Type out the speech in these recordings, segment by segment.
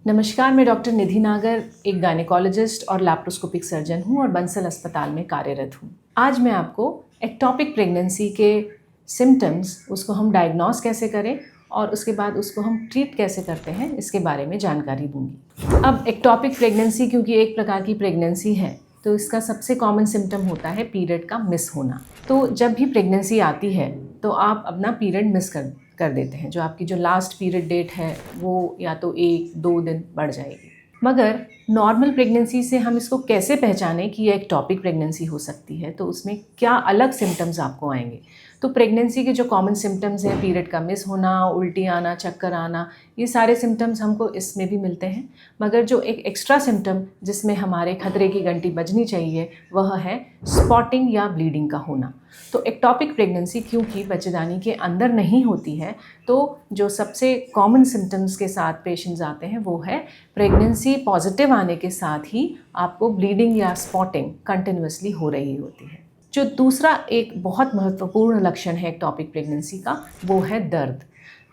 नमस्कार, मैं डॉक्टर निधि नागर एक गायनेकोलॉजिस्ट और लैप्रोस्कोपिक सर्जन हूँ और बंसल अस्पताल में कार्यरत हूँ। आज मैं आपको एक्टोपिक प्रेगनेंसी के सिम्टम्स, उसको हम डायग्नोस कैसे करें और उसके बाद उसको हम ट्रीट कैसे करते हैं, इसके बारे में जानकारी दूंगी। अब एक्टोपिक प्रेगनेंसी क्योंकि एक प्रकार की प्रेगनेंसी है, तो इसका सबसे कॉमन सिम्टम होता है पीरियड का मिस होना। तो जब भी प्रेगनेंसी आती है तो आप अपना पीरियड मिस कर देते हैं। जो आपकी जो लास्ट पीरियड डेट है वो या तो 1-2 दिन बढ़ जाएगी। मगर नॉर्मल प्रेगनेंसी से हम इसको कैसे पहचानें कि यह एक्टोपिक प्रेगनेंसी हो सकती है, तो उसमें क्या अलग सिम्टम्स आपको आएंगे। तो प्रेगनेंसी के जो कॉमन सिम्टम्स हैं, पीरियड का मिस होना, उल्टी आना, चक्कर आना, ये सारे सिम्टम्स हमको इसमें भी मिलते हैं। मगर जो एक एक्स्ट्रा सिम्टम जिसमें हमारे खतरे की घंटी बजनी चाहिए, वह है स्पॉटिंग या ब्लीडिंग का होना। तो एक्टोपिक प्रेगनेंसी क्योंकि बच्चेदानी के अंदर नहीं होती है, तो जो सबसे कॉमन सिम्टम्स के साथ पेशेंट्स आते हैं वो है प्रेगनेंसी पॉजिटिव आने के साथ ही आपको ब्लीडिंग या स्पॉटिंग कंटिन्यूसली हो रही होती है। जो दूसरा एक बहुत महत्वपूर्ण लक्षण है एक्टोपिक प्रेगनेंसी का, वो है दर्द।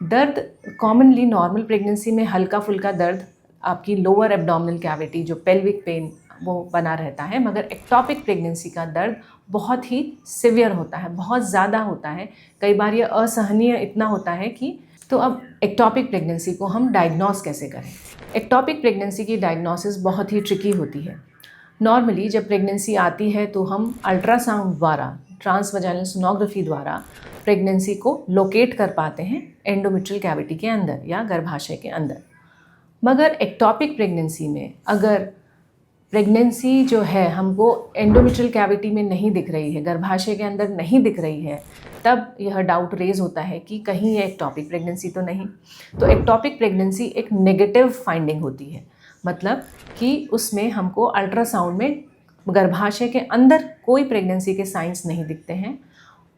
दर्द कॉमनली नॉर्मल प्रेगनेंसी में हल्का फुल्का दर्द, आपकी लोअर एब्डोमिनल कैविटी जो पेल्विक पेन वो बना रहता है, मगर एक्टोपिक प्रेगनेंसी का दर्द बहुत ही सिवियर होता है, बहुत ज़्यादा होता है। कई बार ये असहनीय इतना होता है कि तो अब एक्टोपिक प्रेगनेंसी को हम डायग्नोस कैसे करें। एक्टोपिक प्रेगनेंसी की डायग्नोसिस बहुत ही ट्रिकी होती है। नॉर्मली जब प्रेगनेंसी आती है तो हम अल्ट्रासाउंड द्वारा, ट्रांसवजाइनल सोनोग्राफी द्वारा प्रेगनेंसी को लोकेट कर पाते हैं एंडोमेट्रियल कैविटी के अंदर या गर्भाशय के अंदर। मगर एक्टोपिक प्रेगनेंसी में अगर प्रेगनेंसी जो है हमको एंडोमेट्रियल कैविटी में नहीं दिख रही है, गर्भाशय के अंदर नहीं दिख रही है, तब यह डाउट रेज होता है कि कहीं ये एक्टोपिक प्रेगनेंसी तो नहीं। तो एक्टोपिक प्रेगनेंसी एक नेगेटिव फाइंडिंग होती है, मतलब कि उसमें हमको अल्ट्रासाउंड में गर्भाशय के अंदर कोई प्रेगनेंसी के साइंस नहीं दिखते हैं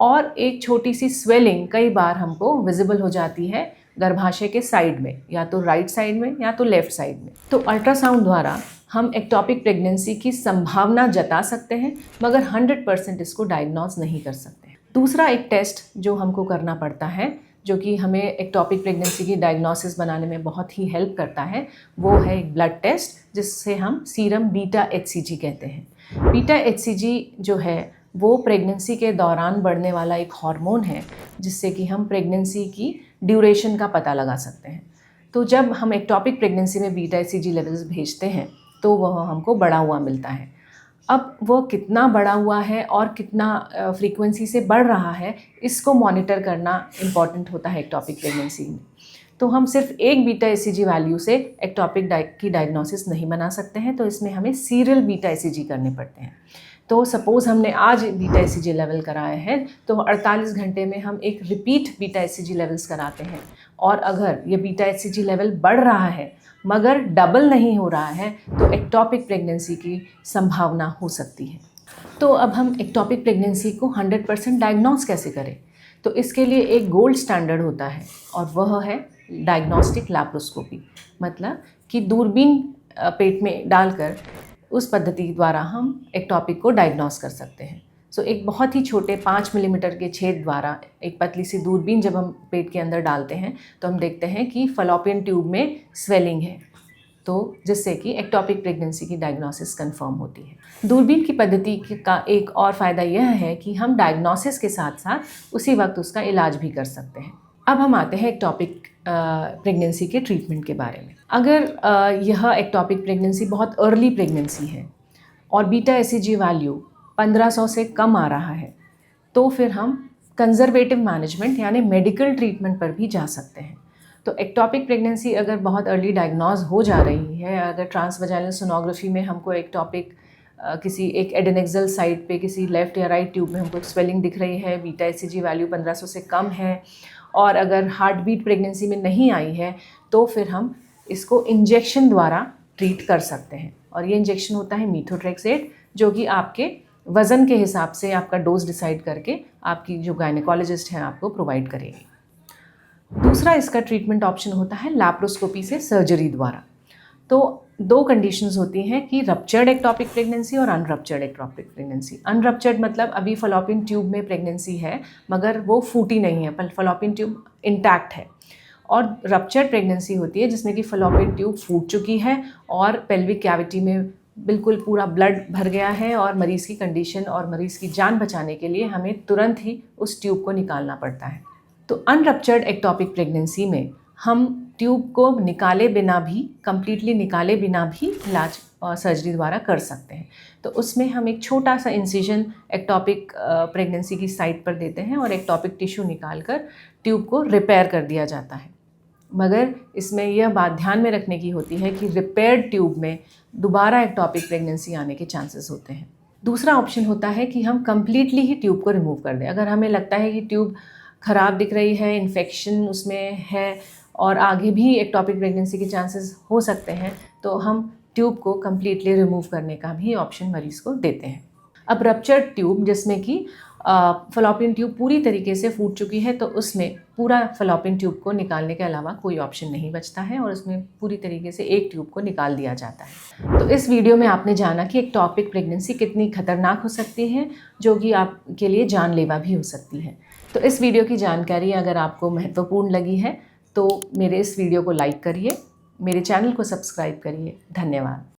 और एक छोटी सी स्वेलिंग कई बार हमको विजिबल हो जाती है गर्भाशय के साइड में, या तो राइट साइड में या तो लेफ्ट साइड में। तो अल्ट्रासाउंड द्वारा हम एक्टोपिक प्रेगनेंसी की संभावना जता सकते हैं, मगर 100% इसको डायग्नोस नहीं कर सकते। दूसरा एक टेस्ट जो हमको करना पड़ता है, जो कि हमें एक्टोपिक प्रेगनेंसी की डायग्नोसिस बनाने में बहुत ही हेल्प करता है, वो है एक ब्लड टेस्ट जिससे हम सीरम बीटा HCG कहते हैं। बीटा HCG जो है वो प्रेगनेंसी के दौरान बढ़ने वाला एक हार्मोन है, जिससे कि हम प्रेगनेंसी की ड्यूरेशन का पता लगा सकते हैं। तो जब हम एक्टोपिक प्रेगनेंसी में बीटा HCG लेवल्स भेजते हैं तो वह हमको बढ़ा हुआ मिलता है। अब वह कितना बढ़ा हुआ है और कितना फ्रीक्वेंसी से बढ़ रहा है, इसको मॉनिटर करना इम्पॉर्टेंट होता है एक्टोपिक प्रेगनेंसी में। तो हम सिर्फ एक बीटा HCG वैल्यू से एक्टोपिक की डायग्नोसिस नहीं बना सकते हैं, तो इसमें हमें सीरियल बीटा HCG करने पड़ते हैं। तो सपोज़ हमने आज बीटा HCG लेवल कराया है, तो 48 घंटे में हम एक रिपीट बीटा HCG लेवल्स कराते हैं, और अगर ये बीटा HCG लेवल बढ़ रहा है मगर डबल नहीं हो रहा है, तो एक्टोपिक प्रेगनेंसी की संभावना हो सकती है। तो अब हम एक्टोपिक प्रेगनेंसी को 100% डायग्नोस कैसे करें, तो इसके लिए एक गोल्ड स्टैंडर्ड होता है और वह है डायग्नोस्टिक लैप्रोस्कोपी। मतलब कि दूरबीन पेट में डालकर उस पद्धति द्वारा हम एक्टोपिक को डायग्नोस कर सकते हैं। सो एक बहुत ही छोटे 5 मिलीमीटर के छेद द्वारा एक पतली सी दूरबीन जब हम पेट के अंदर डालते हैं तो हम देखते हैं कि फलोपियन ट्यूब में स्वेलिंग है, तो जिससे कि एक्टोपिक प्रेगनेंसी की डायग्नोसिस कंफर्म होती है। दूरबीन की पद्धति का एक और फ़ायदा यह है कि हम डायग्नोसिस के साथ साथ उसी वक्त उसका इलाज भी कर सकते हैं। अब हम आते हैं एक्टोपिक प्रेगनेंसी के ट्रीटमेंट के बारे में। अगर यह एक्टोपिक प्रेगनेंसी बहुत अर्ली प्रेगनेंसी है और बीटा HCG वैल्यू 1500 से कम आ रहा है, तो फिर हम कंजर्वेटिव मैनेजमेंट यानी मेडिकल ट्रीटमेंट पर भी जा सकते हैं। तो एक्टोपिक प्रेगनेंसी अगर बहुत अर्ली डायग्नोज हो जा रही है, अगर ट्रांसवजाइनल सोनोग्राफी में हमको एक्टोपिक किसी एक एडेनेक्सल साइड पे किसी लेफ़्ट या राइट ट्यूब में हमको स्वेलिंग दिख रही है, बीटा HCG वैल्यू 1500 से कम है, और अगर हार्ट बीट प्रेगनेंसी में नहीं आई है, तो फिर हम इसको इंजेक्शन द्वारा ट्रीट कर सकते हैं। और ये इंजेक्शन होता है मीथोट्रेक्सेट, जो कि आपके वज़न के हिसाब से आपका डोज डिसाइड करके आपकी जो गायनेकोलॉजिस्ट है आपको प्रोवाइड करेगी। दूसरा इसका ट्रीटमेंट ऑप्शन होता है लैप्रोस्कोपी से सर्जरी द्वारा। तो 2 कंडीशंस होती हैं कि रप्चर्ड एक्टोपिक प्रेगनेंसी और अनरप्चर्ड एक्टोपिक प्रेगनेंसी। अनरप्चर्ड मतलब अभी फलोपियन ट्यूब में प्रेगनेंसी है मगर वो फूटी नहीं है, फलोपियन ट्यूब इंटैक्ट है, और रप्चर्ड प्रेगनेंसी होती है जिसमें कि फलोपियन ट्यूब फूट चुकी है और पेल्विक कैविटी में बिल्कुल पूरा ब्लड भर गया है और मरीज़ की कंडीशन और मरीज़ की जान बचाने के लिए हमें तुरंत ही उस ट्यूब को निकालना पड़ता है। तो अनरप्चर्ड एक्टोपिक प्रेगनेंसी में हम ट्यूब को निकाले बिना भी, कंप्लीटली निकाले बिना भी इलाज सर्जरी द्वारा कर सकते हैं। तो उसमें हम एक छोटा सा इंसिजन एक्टोपिक प्रेगनेंसी की साइट पर देते हैं और एक्टोपिक टिश्यू निकालकर ट्यूब को रिपेयर कर दिया जाता है। मगर इसमें यह बात ध्यान में रखने की होती है कि रिपेयर्ड ट्यूब में दोबारा एक्टोपिक प्रेगनेंसी आने के चांसेस होते हैं। दूसरा ऑप्शन होता है कि हम कम्प्लीटली ही ट्यूब को रिमूव कर दें। अगर हमें लगता है कि ट्यूब ख़राब दिख रही है, इन्फेक्शन उसमें है और आगे भी एक्टोपिक प्रेगनेंसी के चांसेस हो सकते हैं, तो हम ट्यूब को कम्प्लीटली रिमूव करने का भी ऑप्शन मरीज़ को देते हैं। अब रप्चर्ड ट्यूब जिसमें कि फलोपियन ट्यूब पूरी तरीके से फूट चुकी है, तो उसमें पूरा फलोपियन ट्यूब को निकालने के अलावा कोई ऑप्शन नहीं बचता है और उसमें पूरी तरीके से एक ट्यूब को निकाल दिया जाता है। तो इस वीडियो में आपने जाना कि एक्टोपिक प्रेगनेंसी कितनी खतरनाक हो सकती है, जो कि आपके लिए जानलेवा भी हो सकती है। तो इस वीडियो की जानकारी अगर आपको महत्वपूर्ण लगी है तो मेरे इस वीडियो को लाइक करिए, मेरे चैनल को सब्सक्राइब करिए। धन्यवाद।